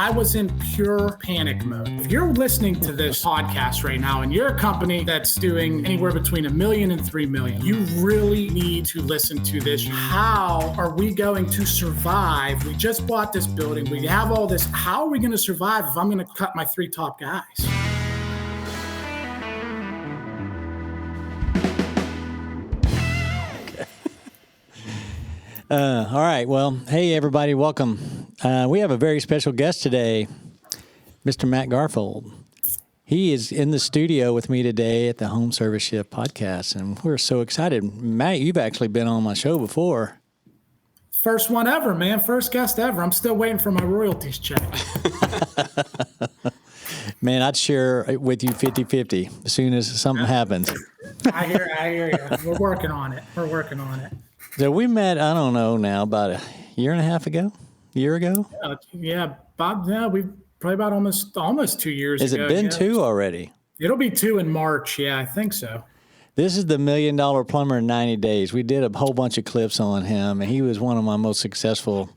I was in pure panic mode. If you're listening to this podcast right now and you're a company that's doing anywhere between $1 million and $3 million, you really need to listen to this. How are we going to survive? We just bought this building. We have all this. How are we going to survive if I'm going to cut my 3 top guys? All right. Well, hey, everybody. Welcome. We have a very special guest today, Mr. Matt Garfold. He is in the studio with me today at the Home Service Shift podcast, and we're so excited. Matt, you've actually been on my show before. First one ever, man. First guest ever. I'm still waiting for my royalties check. Man, I'd share it with you 50-50 as soon as something happens. I hear you. We're working on it. So we met, I don't know now, about a year and a half ago? We probably about almost 2 years Has ago. Has it been 2 already? It'll be 2 in March. Yeah, I think so. This is the Million-Dollar Plumber in 90 days. We did a whole bunch of clips on him, and he was one of my most successful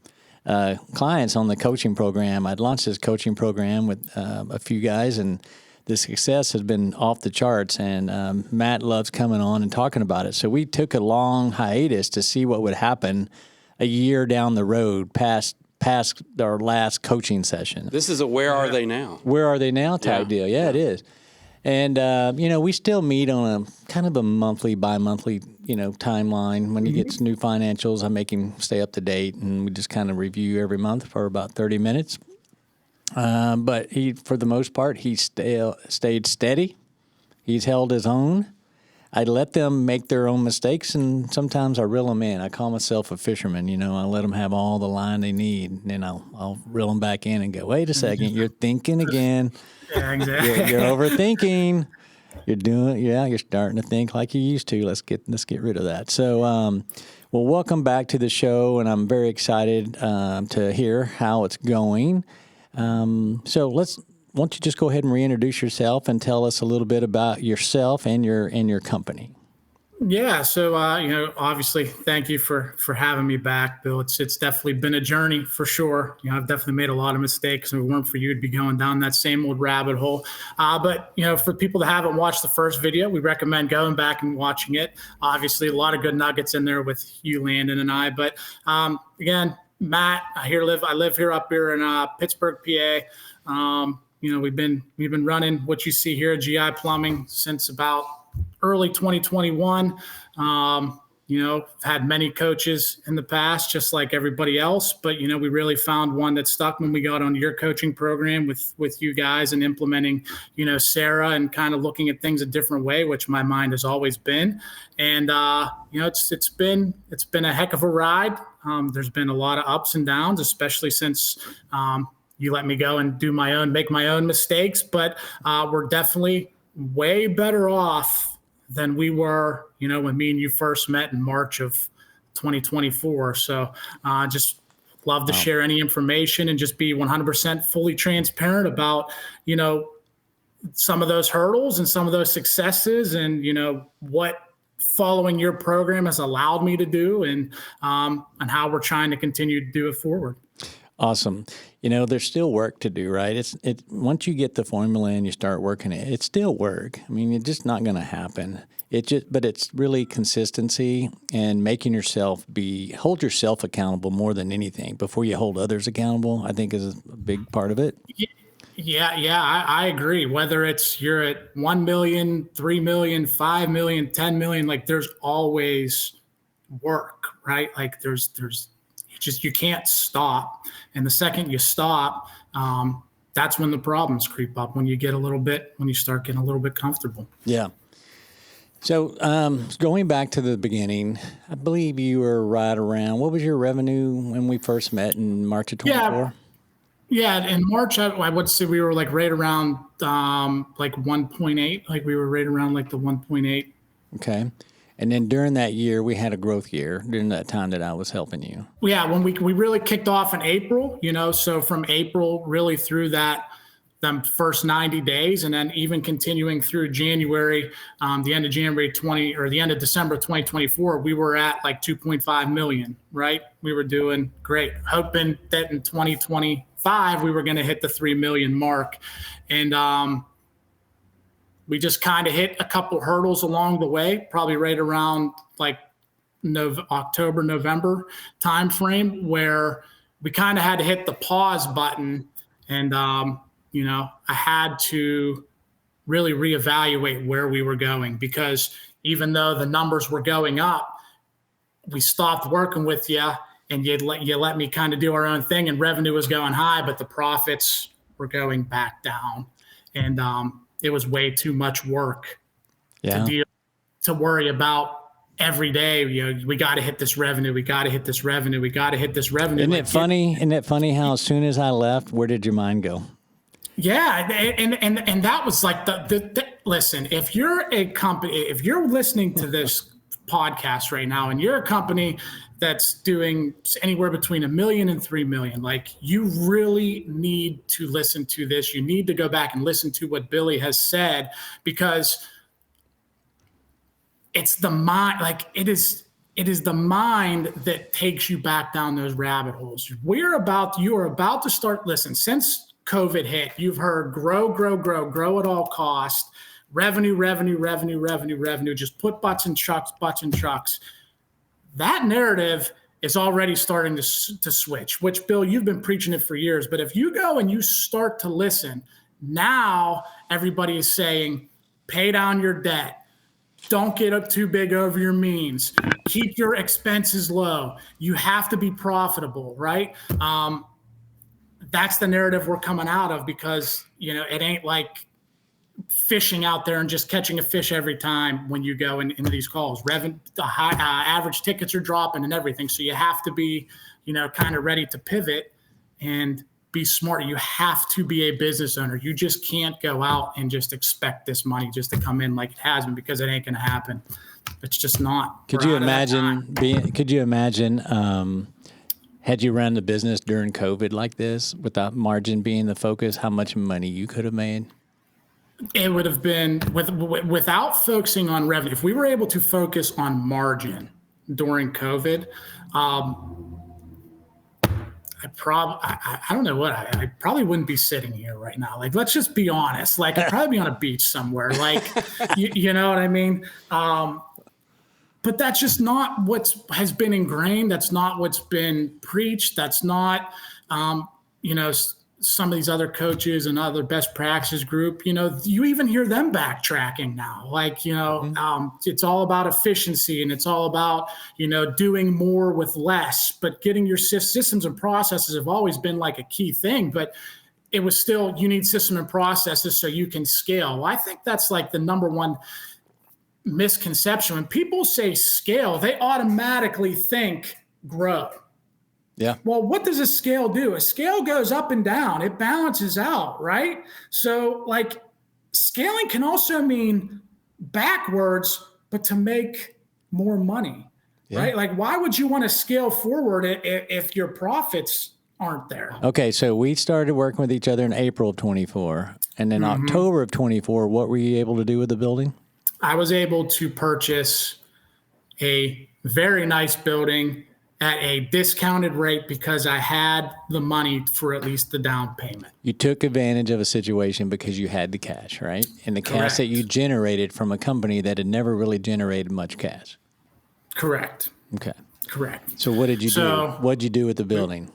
clients on the coaching program. I'd launched this coaching program with a few guys, and the success has been off the charts, and Matt loves coming on and talking about it. So we took a long hiatus to see what would happen a year down the road past our last coaching session. This is a where are they now? Where are they now type deal. Yeah, it is. And, we still meet on a kind of a monthly, bi-monthly, timeline. When he gets new financials, I make him stay up to date, and we just kind of review every month for about 30 minutes. But he, for the most part, he stayed steady. He's held his own. I let them make their own mistakes, and sometimes I reel them in. I call myself a fisherman. I let them have all the line they need, and then I'll reel them back in and go, wait a second, you're thinking again. Yeah, exactly. You're overthinking. You're starting to think like you used to. Let's get rid of that. So, well, welcome back to the show, and I'm very excited to hear how it's going. So why don't you just go ahead and reintroduce yourself and tell us a little bit about yourself and your company. Yeah. So, obviously, thank you for having me back, Bill. It's definitely been a journey for sure. I've definitely made a lot of mistakes, and if it weren't for you, it'd be going down that same old rabbit hole. But for people that haven't watched the first video, we recommend going back and watching it. Obviously, a lot of good nuggets in there with you, Landon, and I. But again, Matt, I live up here in Pittsburgh, PA. We've been running what you see here at GI Plumbing since about early 2021. Had many coaches in the past, just like everybody else, but we really found one that stuck when we got on your coaching program with you guys and implementing, Sarah, and kind of looking at things a different way, which my mind has always been. And it's been a heck of a ride. There's been a lot of ups and downs, especially since you let me go and make my own mistakes, but we're definitely way better off than we were, when me and you first met in March of 2024. So just love to share any information and just be 100% fully transparent about, some of those hurdles and some of those successes and, what following your program has allowed me to do and how we're trying to continue to do it forward. Awesome. There's still work to do, right? Once you get the formula and you start working it, it's still work. I mean, it's just not going to happen. But it's really consistency and making hold yourself accountable more than anything before you hold others accountable, I think is a big part of it. Yeah, I agree. Whether you're at 1 million, 3 million, 5 million, 10 million, like there's always work, right? Like you can't stop. And the second you stop, that's when the problems creep up, when you start getting a little bit comfortable. Yeah. So going back to the beginning, I believe you were right around, what was your revenue when we first met in March of 24? Yeah, in March, I would say we were like right around like 1.8. Like we were right around like the 1.8. Okay. And then during that year, we had a growth year during that time that I was helping you. Yeah, when we really kicked off in April, so from April really through them first 90 days, and then even continuing through January, the end of January the end of December 2024, we were at like 2.5 million, right? We were doing great, hoping that in 2025 2005, we were going to hit the 3 million mark. And we just kind of hit a couple hurdles along the way, probably right around like October, November timeframe, where we kind of had to hit the pause button. And, I had to really reevaluate where we were going, because even though the numbers were going up, we stopped working with you and you let me kind of do our own thing, and revenue was going high, but the profits were going back down. And it was way too much work to worry about every day. We got to hit this revenue. We got to hit this revenue. We got to hit this revenue. Isn't it funny how as soon as I left, where did your mind go? Yeah. And that was like listen, if you're a company, if you're listening to this podcast right now and you're a company that's doing anywhere between 1 million and 3 million, like, you really need to listen to this. You need to go back and listen to what Billy has said, because it's the mind, like it is the mind that takes you back down those rabbit holes. You are about to start, listen, since COVID hit, you've heard grow at all costs, revenue, just put butts in trucks. That narrative is already starting to switch, which, Bill, you've been preaching it for years. But if you go and you start to listen, now everybody is saying, pay down your debt. Don't get up too big over your means. Keep your expenses low. You have to be profitable, right? That's the narrative we're coming out of, because, it ain't like fishing out there and just catching a fish every time when you go into these calls. Average tickets are dropping and everything. So you have to be, kind of ready to pivot and be smart. You have to be a business owner. You just can't go out and just expect this money just to come in like it has been, because it ain't going to happen. It's just not. Could you imagine had you run the business during COVID like this, without margin being the focus, how much money you could have made? It would have been without focusing on revenue. If we were able to focus on margin during COVID, I don't know what, I probably wouldn't be sitting here right now. Like, let's just be honest. Like, I'd probably be on a beach somewhere. Like, you know what I mean? But that's just not what has been ingrained. That's not what's been preached. That's not, some of these other coaches and other best practices group, you even hear them backtracking now. Like, it's all about efficiency, and it's all about, doing more with less. But getting your systems and processes have always been like a key thing. But it was still, you need system and processes so you can scale. Well, I think that's like the number one misconception. When people say scale, they automatically think grow. Yeah. Well, what does a scale do? A scale goes up and down. It balances out, right? So, like, scaling can also mean backwards, but to make more money, right? Like, why would you want to scale forward if your profits aren't there? Okay, so we started working with each other in April of 24. And then October of 24, what were you able to do with the building? I was able to purchase a very nice building at a discounted rate because I had the money for at least the down payment. You took advantage of a situation because you had the cash, right? And the cash that you generated from a company that had never really generated much cash. Correct. Okay. Correct. So what did you do? What did you do with the building?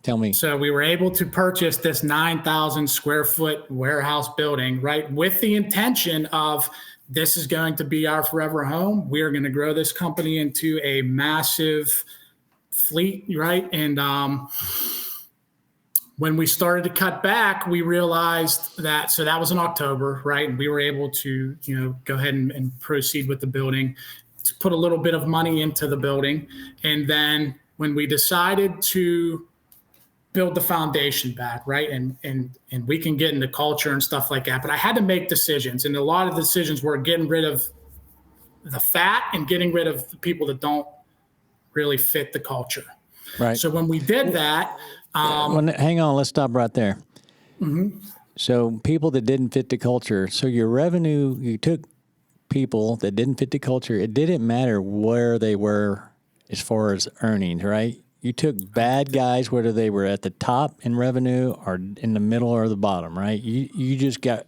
Tell me. So we were able to purchase this 9,000 square foot warehouse building, right, with the intention of, this is going to be our forever home. We are going to grow this company into a massive fleet, right? And when we started to cut back, we realized that, so that was in October, right? And we were able to, go ahead and proceed with the building, to put a little bit of money into the building. And then when we decided to build the foundation back, right? And we can get into culture and stuff like that, but I had to make decisions. And a lot of the decisions were getting rid of the fat and getting rid of the people that don't really fit the culture. Right. So when we did that, hang on, let's stop right there. Mm-hmm. So people that didn't fit the culture. So your revenue, you took people that didn't fit the culture. It didn't matter where they were as far as earnings, right? You took bad guys, whether they were at the top in revenue or in the middle or the bottom, right? You just got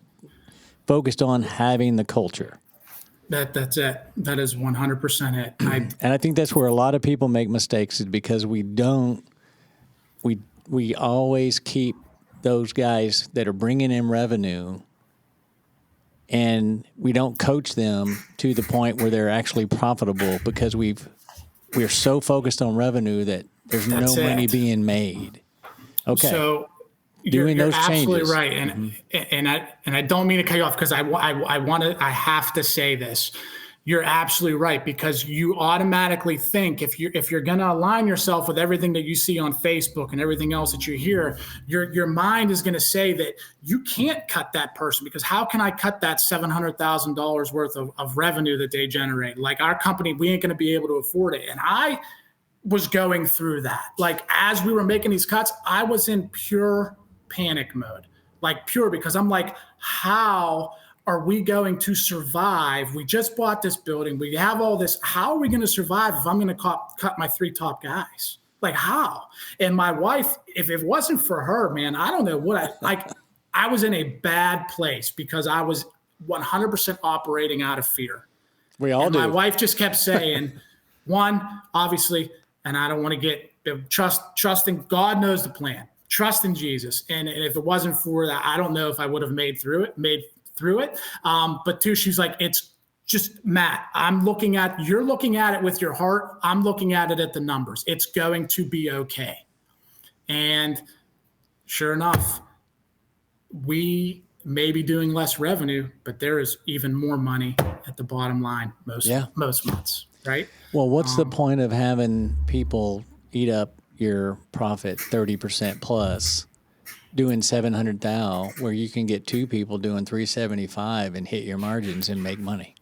focused on having the culture. That's it. That is 100% it. And I think that's where a lot of people make mistakes, is because we always keep those guys that are bringing in revenue, and we don't coach them to the point where they're actually profitable, because we're so focused on revenue that there's no money being made. Okay. So you're those absolutely changes. Right. And I don't mean to cut you off, because I have to say this. You're absolutely right, because you automatically think, if you're going to align yourself with everything that you see on Facebook and everything else that you hear, your mind is going to say that you can't cut that person, because how can I cut that $700,000 worth of revenue that they generate? Like, our company, we ain't going to be able to afford it. And I was going through that. Like, as we were making these cuts, I was in pure panic mode, like pure, because I'm like, how are we going to survive? We just bought this building. We have all this. How are we going to survive if I'm going to cut my 3 top guys? Like, how? And my wife, if it wasn't for her, man, I don't know what I was in a bad place, because I was 100% operating out of fear. We all do. My wife just kept saying, one, obviously, and I don't want to get trusting, God knows the plan, trust in Jesus. And if it wasn't for that, I don't know if I would have made through it. But 2, she's like, it's just, Matt, you're looking at it with your heart. I'm looking at it at the numbers. It's going to be okay. And sure enough, we may be doing less revenue, but there is even more money at the bottom line most months, right? Well, what's the point of having people eat up your profit 30% plus, doing 700,000, where you can get 2 people doing 375 and hit your margins and make money?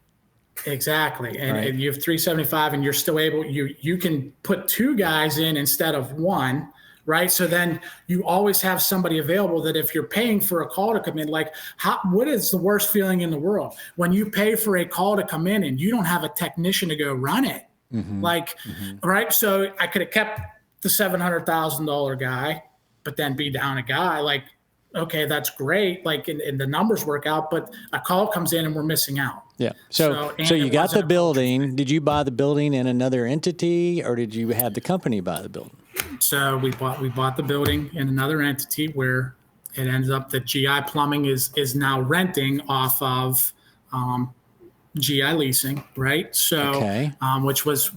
Exactly. And you have 375, and you're still able, you can put 2 guys in instead of 1, right? So then you always have somebody available, that if you're paying for a call to come in, like, what is the worst feeling in the world? When you pay for a call to come in and you don't have a technician to go run it. Right? So I could have kept the $700,000 guy, but then be down a guy. Like, okay, that's great. Like, and the numbers work out, but a call comes in and we're missing out. Yeah. So you got the building. Did you buy the building in another entity, or did you have the company buy the building? So we bought the building in another entity, where it ends up that GI Plumbing is now renting off of GI Leasing, right? So, okay. Which was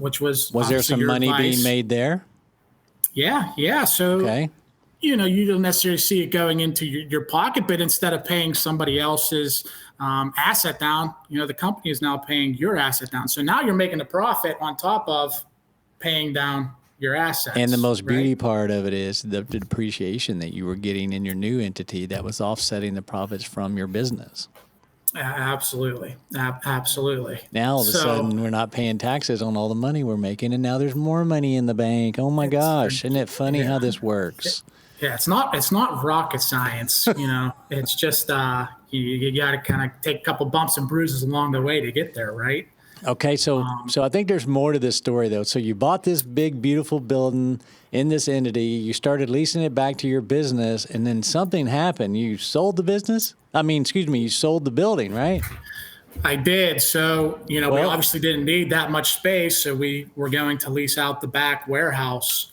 there some money being made there? Yeah. So, okay. You don't necessarily see it going into your pocket, but instead of paying somebody else's asset down, the company is now paying your asset down. So now you're making a profit on top of paying down your assets. And the most beauty part of it is the depreciation that you were getting in your new entity that was offsetting the profits from your business. Absolutely. Absolutely. Now all of a sudden we're not paying taxes on all the money we're making, and now there's more money in the bank. Oh my gosh. Isn't it funny how this works? Yeah, it's not rocket science, It's just you got to kind of take a couple bumps and bruises along the way to get there, right? Okay, so I think there's more to this story, though. So you bought this big, beautiful building in this entity. You started leasing it back to your business, and then something happened. You sold the business? You sold the building, right? I did. So, we obviously didn't need that much space, so we were going to lease out the back warehouse.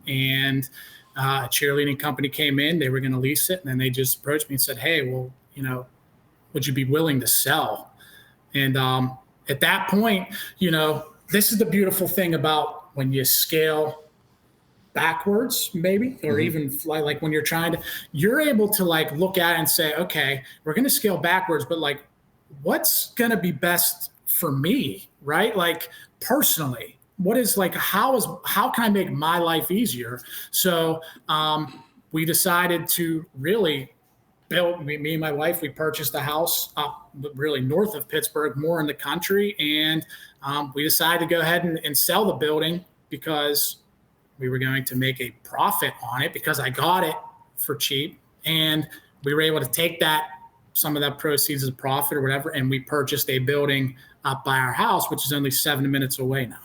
And a cheerleading company came in. They were going to lease it, and then they just approached me and said, hey, well, would you be willing to sell? And at that point, this is the beautiful thing about when you scale backwards, maybe, or even fly, like when you're able to look at it and say, okay, we're going to scale backwards, but what's going to be best for me, right? Like, personally, what is how can I make my life easier? So we decided to really build, me and my wife, we purchased a house up really north of Pittsburgh, more in the country. And we decided to go ahead and sell the building, because we were going to make a profit on it, because I got it for cheap. And we were able to take some of that proceeds as a profit or whatever, and we purchased a building up by our house, which is only 7 minutes away now.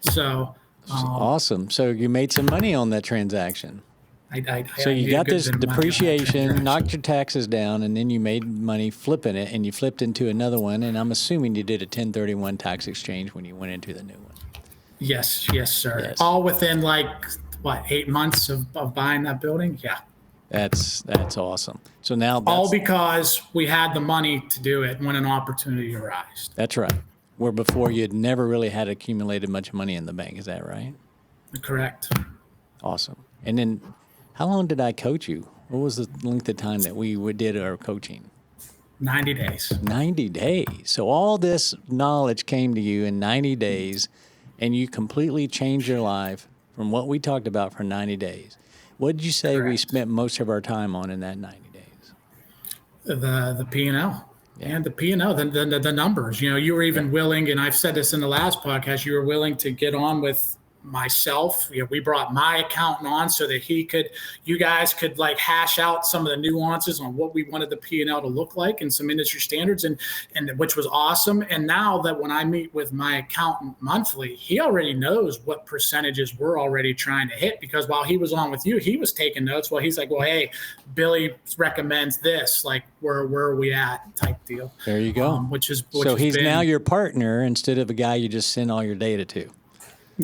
So Awesome. So you made some money on that transaction. So you got this depreciation, knocked your taxes down, and then you made money flipping it, and you flipped into another one. And I'm assuming you did a 1031 tax exchange when you went into the new one. Yes, sir. Yes. All within 8 months of buying that building? Yeah. That's awesome. So now all because we had the money to do it when an opportunity arose. That's right. Where before you'd never really had accumulated much money in the bank. Is that right? Correct. Awesome. And then how long did I coach you? What was the length of time that we did our coaching? 90 days. 90 days. So all this knowledge came to you in 90 days, and you completely changed your life from what we talked about for 90 days. What did you say Correct. we spent most of our time on in that 90 days? The P&L. And the P&L, the numbers. You were even willing, and I've said this in the last podcast, you were willing to get on with myself. We brought my accountant on so that you guys could hash out some of the nuances on what we wanted the P&L to look like and some industry standards, and which was awesome. And now that when I meet with my accountant monthly, he already knows what percentages we're already trying to hit, because while he was on with you, he was taking notes. Well, he's like, well, hey, Billy recommends this, where are we at type deal. There you go. So he's now your partner instead of a guy you just send all your data to.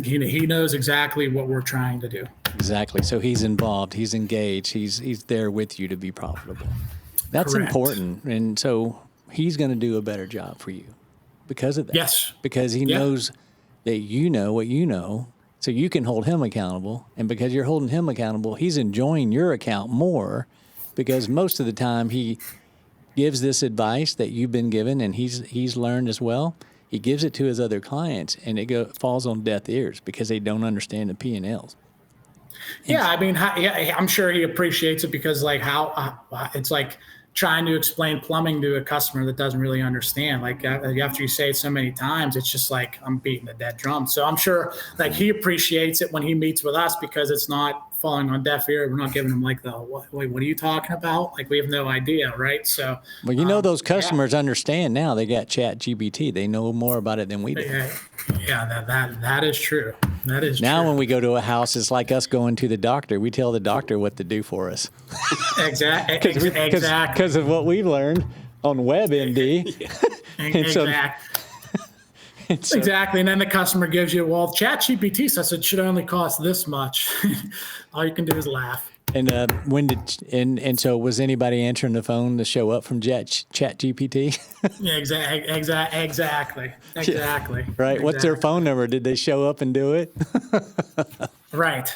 He knows exactly what we're trying to do. Exactly. So he's involved. He's engaged. He's there with you to be profitable. That's Correct. important. And so he's going to do a better job for you because of that. Yes. Because he knows that you know what you know, so you can hold him accountable. And because you're holding him accountable, he's enjoying your account more, because most of the time he gives this advice that you've been given and he's learned as well. He gives it to his other clients, and it falls on deaf ears because they don't understand the P&Ls. Yeah, I mean, I'm sure he appreciates it, because it's like trying to explain plumbing to a customer that doesn't really understand. After you say it so many times, it's just like I'm beating a dead drum. So I'm sure he appreciates it when he meets with us, because it's not falling on deaf ear. We're not giving him wait, what are you talking about? We have no idea, right? So well, those customers understand now. They got Chat GPT. They know more about it than we do. Yeah, that is true. That is now true. When we go to a house, it's like us going to the doctor. We tell the doctor what to do for us. Exactly. Because of what we've learned on WebMD. Exactly. And then the customer gives you, well, ChatGPT says it should only cost this much. All you can do is laugh. And so was anybody answering the phone to show up from ChatGPT? Yeah, exactly. Yeah. Right. What's their phone number? Did they show up and do it? Right.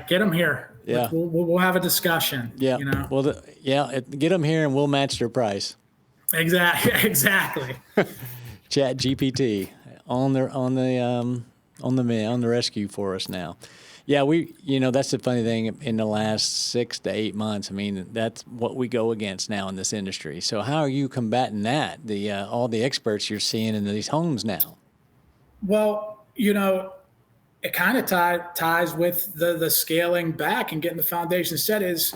Get them here. Yeah. We'll have a discussion. Yeah. Well, get them here and we'll match their price. Exactly. ChatGPT on the rescue for us now. Yeah, that's the funny thing. In the last 6 to 8 months, I mean, that's what we go against now in this industry. So how are you combating that? All the experts you're seeing in these homes now. Well, it kind of ties with the scaling back and getting the foundation set. Is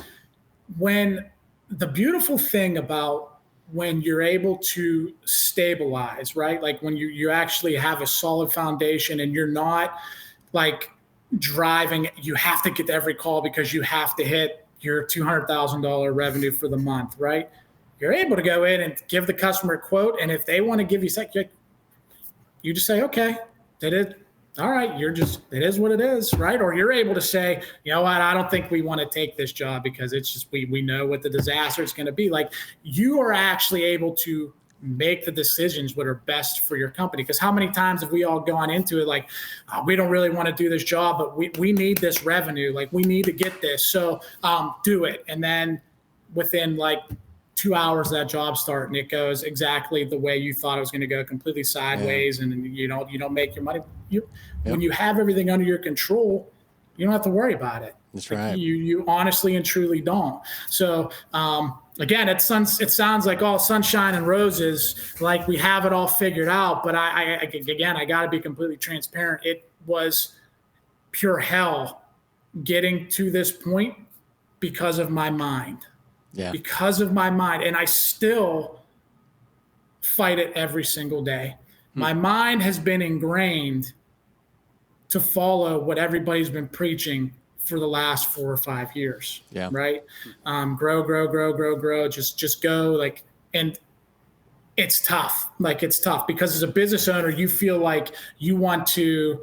when the beautiful thing about when you're able to stabilize, right? When you actually have a solid foundation and you're not driving, you have to get every call because you have to hit your $200,000 revenue for the month, right? You're able to go in and give the customer a quote. And if they want to give you you just say, okay, that is all right. It is what it is, right? Or you're able to say, you know what, I don't think we want to take this job because it's just, we know what the disaster is going to be. You are actually able to make the decisions what are best for your company. Because how many times have we all gone into it we don't really want to do this job, but we need this revenue. We need to get this. So do it. And then within 2 hours of that job start, and it goes exactly the way you thought it was going to go, completely sideways, and you don't make your money. When you have everything under your control, you don't have to worry about it. That's right. You honestly and truly don't. So again, it sounds like all sunshine and roses, we have it all figured out. But I got to be completely transparent. It was pure hell getting to this point because of my mind. Yeah. Because of my mind. And I still fight it every single day. My mind has been ingrained to follow what everybody's been preaching for the last 4 or 5 years. Yeah. Right. Grow. Just go like, and it's tough. Like it's tough because as a business owner, you feel like you want to,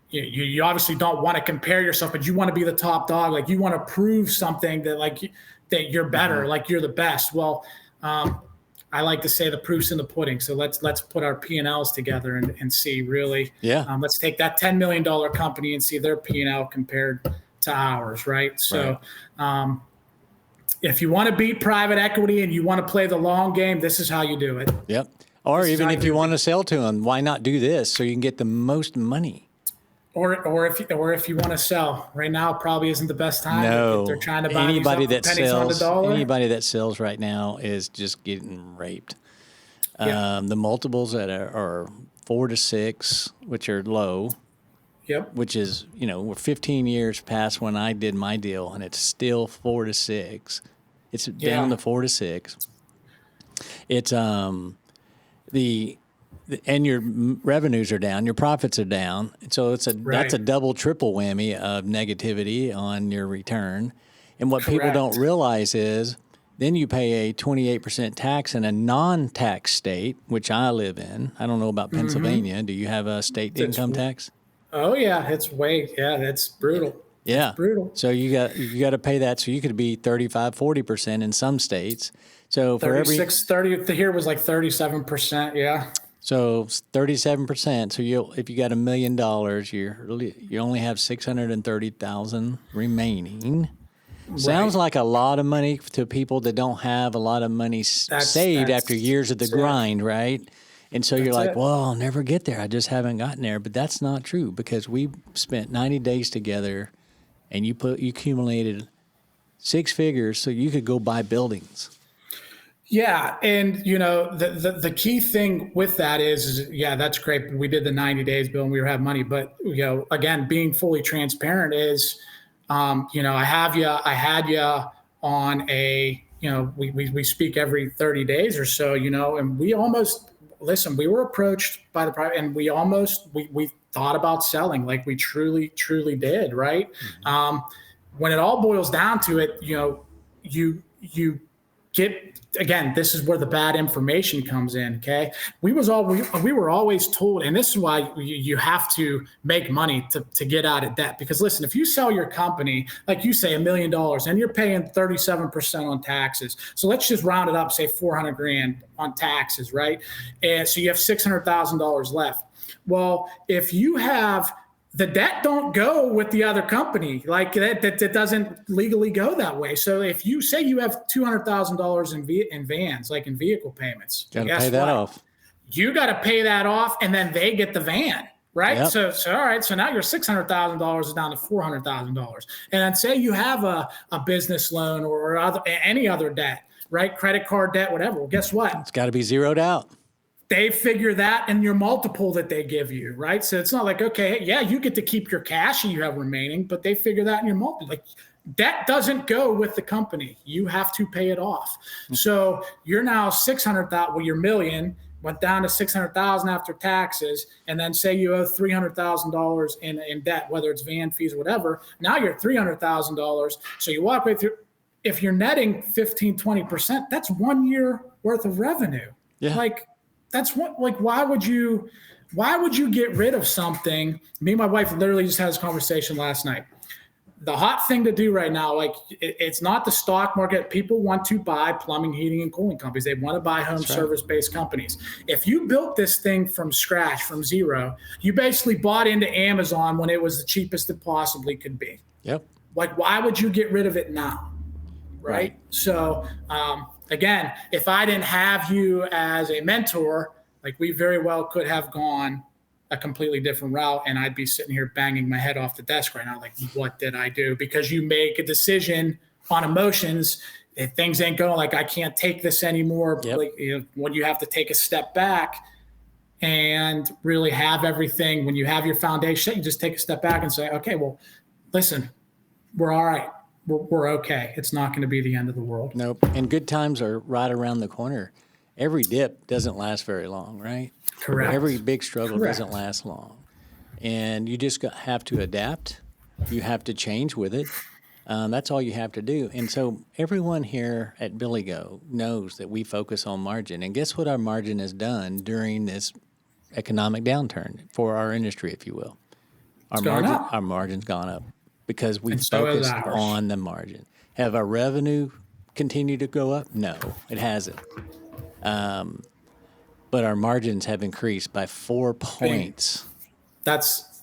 you obviously don't want to compare yourself, but you want to be the top dog. Like you want to prove something that you're better, like you're the best. Well, I like to say the proof's in the pudding. So let's put our P&Ls together and see really. Yeah. Let's take that $10 million company and see their P&L compared to ours, right? So if you want to beat private equity and you want to play the long game, this is how you do it. Yep. Or even if you want to sell to them, why not do this so you can get the most money? Or if you want to sell right now, probably isn't the best time. No, if they're trying to buy anybody that sells right now is just getting raped. Yeah. The multiples that are 4 to 6, which are low. Yep. Which is, we're 15 years past when I did my deal, and it's still 4 to 6. It's down to 4 to 6. It's and your revenues are down, your profits are down. So that's a double, triple whammy of negativity on your return. And what people don't realize is then you pay a 28% tax in a non-tax state, which I live in. I don't know about Pennsylvania. Do you have a state income tax? Oh yeah, that's brutal. Yeah. It's brutal. So you got to pay that. So you could be 35, 40% in some states. So for 30 here was like 37%. Yeah. So 37%. So if you got $1 million, you only have 630,000 remaining. Sounds like a lot of money to people that don't have a lot of money saved after years of the grind, right? And so you're like, well, I'll never get there. I just haven't gotten there. But that's not true because we spent 90 days together, and you accumulated 6 figures so you could go buy buildings. Yeah. And, the key thing with that is, that's great. We did the 90 days, Bill, and we have money. But, again, being fully transparent is, I had you on we speak every 30 days or so, and we were approached by the private, and we thought about selling, like we truly, truly did. Right. Mm-hmm. When it all boils down to it, you get, again, this is where the bad information comes in. Okay. We were always told, and this is why you have to make money to get out of debt. Because listen, if you sell your company, like you say, $1 million, and you're paying 37% on taxes. So let's just round it up, say $400,000 on taxes. Right. And so you have $600,000 left. Well, if you have, the debt don't go with the other company, like that doesn't legally go that way. So if you say you have $200,000 in vans, like in vehicle payments, got to pay that off. You got to pay that off, and then they get the van, right? Yep. So all right. So now your $600,000 is down to $400,000, and then say you have a business loan or any other debt, right? Credit card debt, whatever. Well, guess what? It's got to be zeroed out. They figure that in your multiple that they give you, right? So it's not like, okay, yeah, you get to keep your cash and you have remaining, but they figure that in your multiple. Like debt doesn't go with the company. You have to pay it off. Mm-hmm. So you're now 600,000, well, your million went down to 600,000 after taxes. And then say you owe $300,000 in debt, whether it's van fees or whatever. Now you're $300,000. So you walk right through, if you're netting 15, 20%, that's 1 year worth of revenue. Yeah. Why would you get rid of something? Me and my wife literally just had this conversation last night. The hot thing to do right now, it's not the stock market. People want to buy plumbing, heating, and cooling companies. They want to buy home service-based companies. If you built this thing from scratch, from zero, you basically bought into Amazon when it was the cheapest it possibly could be. Yep. Why would you get rid of it now? Right. So, again, if I didn't have you as a mentor, we very well could have gone a completely different route, and I'd be sitting here banging my head off the desk right now. Like, what did I do? Because you make a decision on emotions. If things ain't going, I can't take this anymore. Yep. When you have to take a step back and really have everything, when you have your foundation, you just take a step back and say, okay, well, listen, we're all right. We're okay. It's not going to be the end of the world. Nope. And good times are right around the corner. Every dip doesn't last very long, right? Correct. Every big struggle doesn't last long. And you just have to adapt. You have to change with it. That's all you have to do. And so everyone here at Billy Go knows that we focus on margin. And guess what our margin has done during this economic downturn for our industry, if you will? Our margin's gone up because we focused on the margin. Have our revenue continued to go up? No, it hasn't. But our margins have increased by 4 points.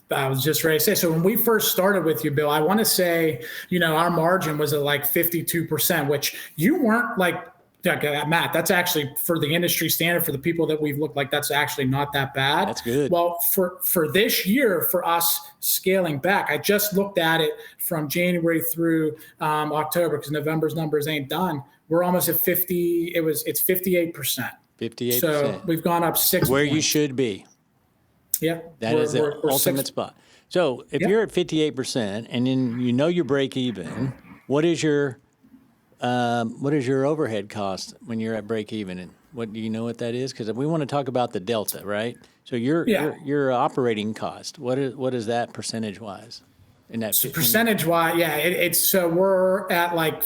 I was just ready to say. So when we first started with you, Bill, I want to say, our margin was at like 52%, which you weren't like, Matt, that's actually for the industry standard, for the people that we've looked like, that's actually not that bad. That's good. Well, for this year, for us scaling back, I just looked at it from January through October, because November's numbers ain't done. We're almost at 50. It's 58%. 58%. So we've gone up 6 Where points. you should be. Yeah. That is the ultimate spot. So if you're at 58% and then you break even, what is your overhead cost when you're at break even? And what do you know what that is? Because we want to talk about the delta, right? So your operating cost, what is that percentage wise? Percentage wise, it's so we're at like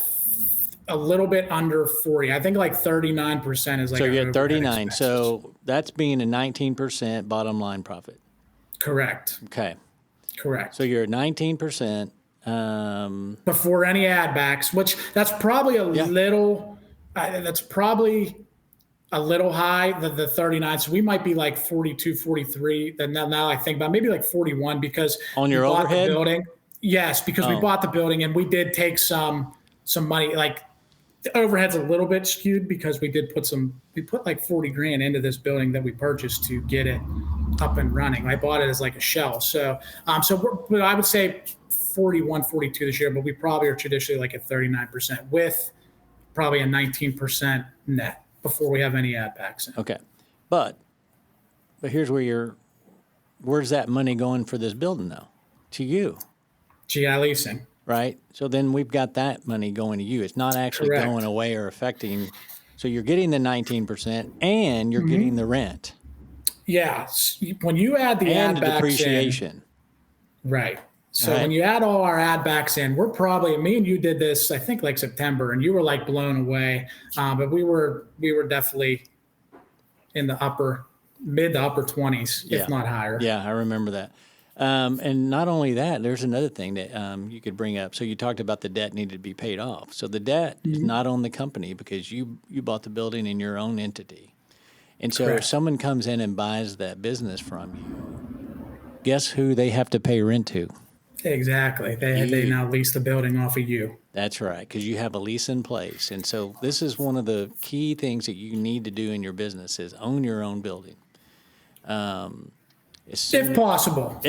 a little bit under 40. I think like 39% is like. So you're at 39. So that's being a 19% bottom line profit. Correct. Okay. Correct. So you're at 19%. Before any ad backs, which that's probably a little. That's probably a little high. The 39. So we might be like 42, 43. Then now I think about maybe like 41 because on your overhead building. Yes, because we bought the building and we did take some money. Like the overhead's a little bit skewed because we put like 40 grand into this building that we purchased to get it up and running. I bought it as like a shell. So, but I would say 41, 42 this year, but we probably are traditionally like at 39% with probably a 19% net before we have any ad backs in. Okay. But here's where's that money going for this building though? To you. GI leasing. Right. So then we've got that money going to you. It's not actually going away or affecting. So you're getting the 19% and you're getting the rent. Yeah. When you add the ad backs depreciation. Right. So when you add all our ad backs in, we're probably, me and you did this, I think like September, and you were like blown away. But we were definitely in the mid to upper 20s, if not higher. Yeah, I remember that. And not only that, there's another thing that you could bring up. So you talked about the debt needed to be paid off. So the debt is not on the company because you bought the building in your own entity. And so if someone comes in and buys that business from you, guess who they have to pay rent to? Exactly. They now lease the building off of you. That's right, because you have a lease in place. And so this is one of the key things that you need to do in your business is own your own building. If possible.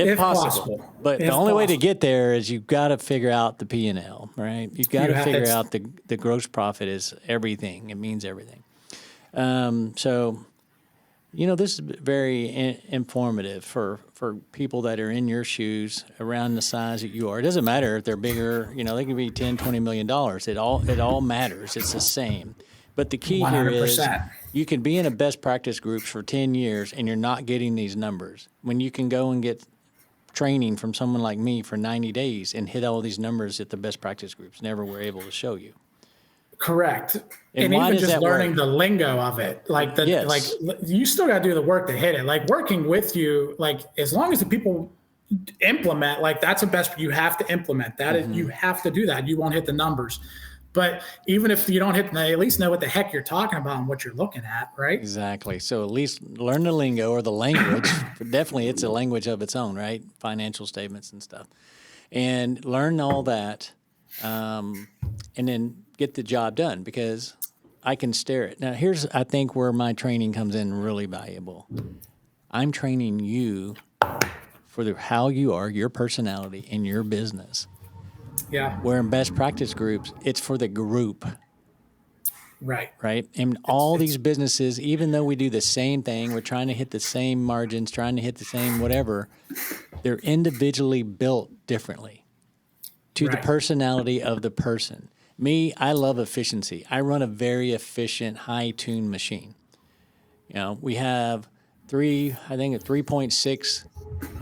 But the only way to get there is you've got to figure out the P&L, right? You've got to figure out the gross profit is everything. It means everything. So, this is very informative for people that are in your shoes around the size that you are. It doesn't matter if they're bigger, they can be $10, $20 million. It all matters. It's the same. But the key 100%. Here is you can be in a best practice groups for 10 years and you're not getting these numbers. When you can go and get training from someone like me for 90 days and hit all these numbers that the best practice groups never were able to show you. Correct. And even just learning the lingo of it, like you still got to do the work to hit it. Like working with you, like as long as the people implement, like that's the best. You have to implement that. You have to do that. You won't hit the numbers. But even if you don't hit, at least know what the heck you're talking about and what you're looking at, right? Exactly. So at least learn the lingo or the language. Definitely, it's a language of its own, right? Financial statements and stuff, and learn all that, and then get the job done because I can stare it. Now, here's, I think, where my training comes in really valuable. I'm training you for how you are, your personality, and your business. Yeah. Where in best practice groups, it's for the group. Right. Right. And all these businesses, even though we do the same thing, we're trying to hit the same margins, trying to hit the same whatever, they're individually built differently to the personality of the person. Me, I love efficiency. I run a very efficient, high-tuned machine. We have I think at 3.6,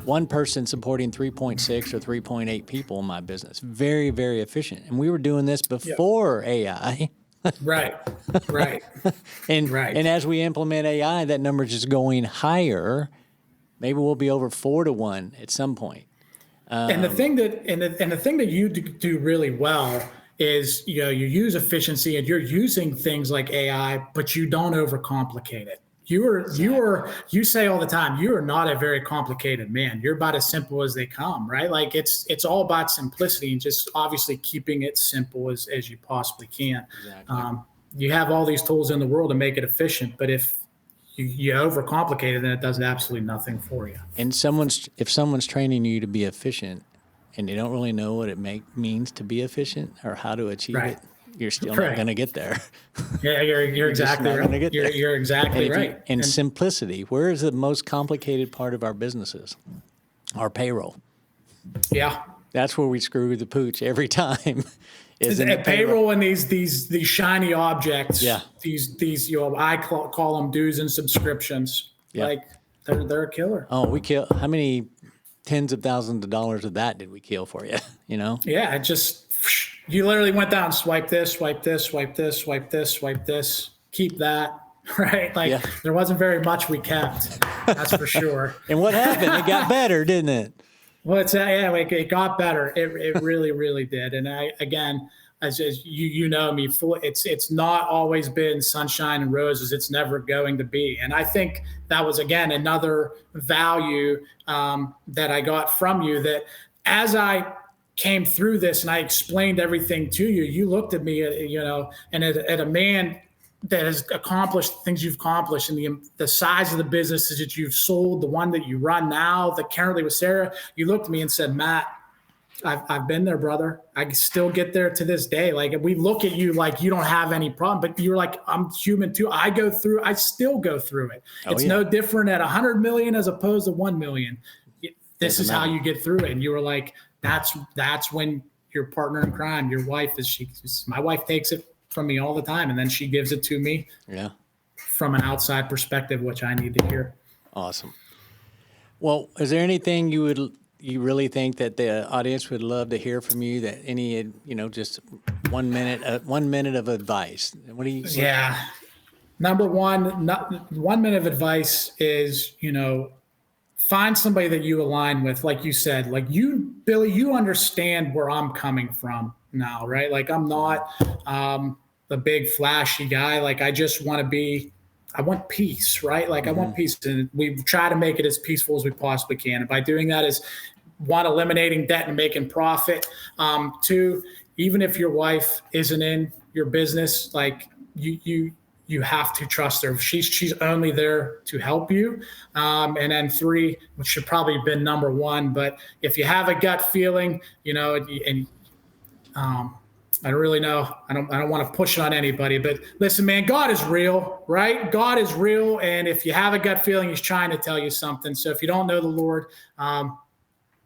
one person supporting 3.6 or 3.8 people in my business. Very, very efficient. And we were doing this before AI. Right. Right. And Right. and as we implement AI, that number is just going higher. Maybe we'll be over 4 to 1 at some point. And the thing that you do really well is, you use efficiency and you're using things like AI, but you don't overcomplicate it. You say all the time, you are not a very complicated man. You're about as simple as they come, right? Like it's all about simplicity and just obviously keeping it simple as you possibly can. Exactly. You have all these tools in the world to make it efficient, but if you overcomplicate it, then it does absolutely nothing for you. And if someone's training you to be efficient and they don't really know what it means to be efficient or how to achieve it, you're still not going to get there. Yeah, you're exactly right. You're exactly right. And simplicity, where is the most complicated part of our businesses? Our payroll. Yeah. That's where we screw the pooch every time. Is payroll and these shiny objects. Yeah. These I call them dues and subscriptions. Yeah. Like they're a killer. Oh, how many tens of thousands of dollars of that did we kill for you? Yeah, it just, you literally went down, swipe this, swipe this, swipe this, swipe this, swipe this, keep that, right? Like there wasn't very much we kept, that's for sure. And what happened? It got better, didn't it? Well, it got better. It really, really did. And again, as you know me, it's not always been sunshine and roses. It's never going to be. And I think that was, again, another value that I got from you, that as I came through this and I explained everything to you, you looked at me, and at a man that has accomplished things you've accomplished, and the size of the businesses that you've sold, the one that you run now, that currently with Sarah, you looked at me and said, Matt, I've been there, brother. I can still get there to this day. Like, we look at you like you don't have any problem, but you're like, I'm human too. I still go through it. It's no different at 100 million as opposed to 1 million. This is how you get through it. And you were like, that's when your partner in crime, your wife, my wife takes it from me all the time, and then she gives it to me from an outside perspective, which I need to hear. Awesome. Well, is there anything you really think that the audience would love to hear from you, that just 1 minute of advice? What do you? Yeah. Number one, 1 minute of advice is, find somebody that you align with. Like you said, like Billy, you understand where I'm coming from now, right? Like, I'm not the big flashy guy. Like, I just want I want peace, right? Like, I want peace, and we try to make it as peaceful as we possibly can. And by doing that is, one, eliminating debt and making profit. Two, even if your wife isn't in your business, like you have to trust her. She's only there to help you. And then three, which should probably have been number one, but if you have a gut feeling, and I don't really know. I don't want to push it on anybody, but listen, man, God is real, right? God is real. And if you have a gut feeling, he's trying to tell you something. So if you don't know the Lord,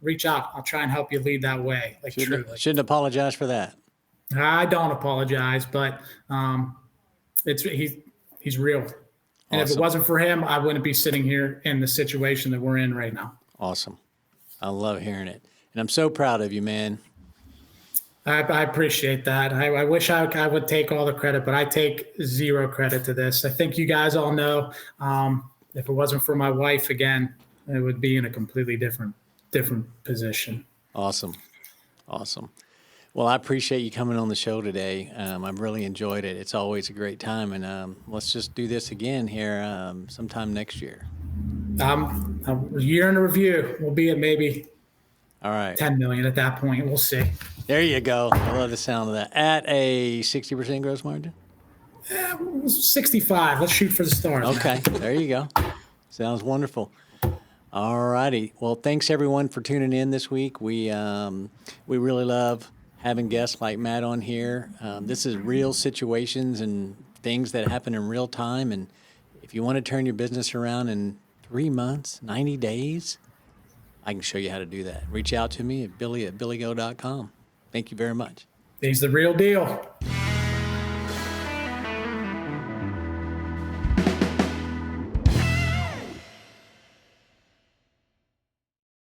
reach out. I'll try and help you lead that way. Like, shouldn't apologize for that. I don't apologize, but he's real. And if it wasn't for him, I wouldn't be sitting here in the situation that we're in right now. Awesome. I love hearing it. And I'm so proud of you, man. I appreciate that. I wish I would take all the credit, but I take zero credit to this. I think you guys all know, if it wasn't for my wife, again, it would be in a completely different position. Awesome. Well, I appreciate you coming on the show today. I've really enjoyed it. It's always a great time. And let's just do this again here sometime next year. A year in review. We'll be at maybe all right, 10 million at that point. We'll see. There you go. I love the sound of that. At a 60% gross margin? 65. Let's shoot for the stars. Okay. There you go. Sounds wonderful. All righty. Well, thanks everyone for tuning in this week. We really love having guests like Matt on here. This is real situations and things that happen in real time. And if you want to turn your business around in 3 months, 90 days, I can show you how to do that. Reach out to me at billy@billygo.com. Thank you very much. He's the real deal.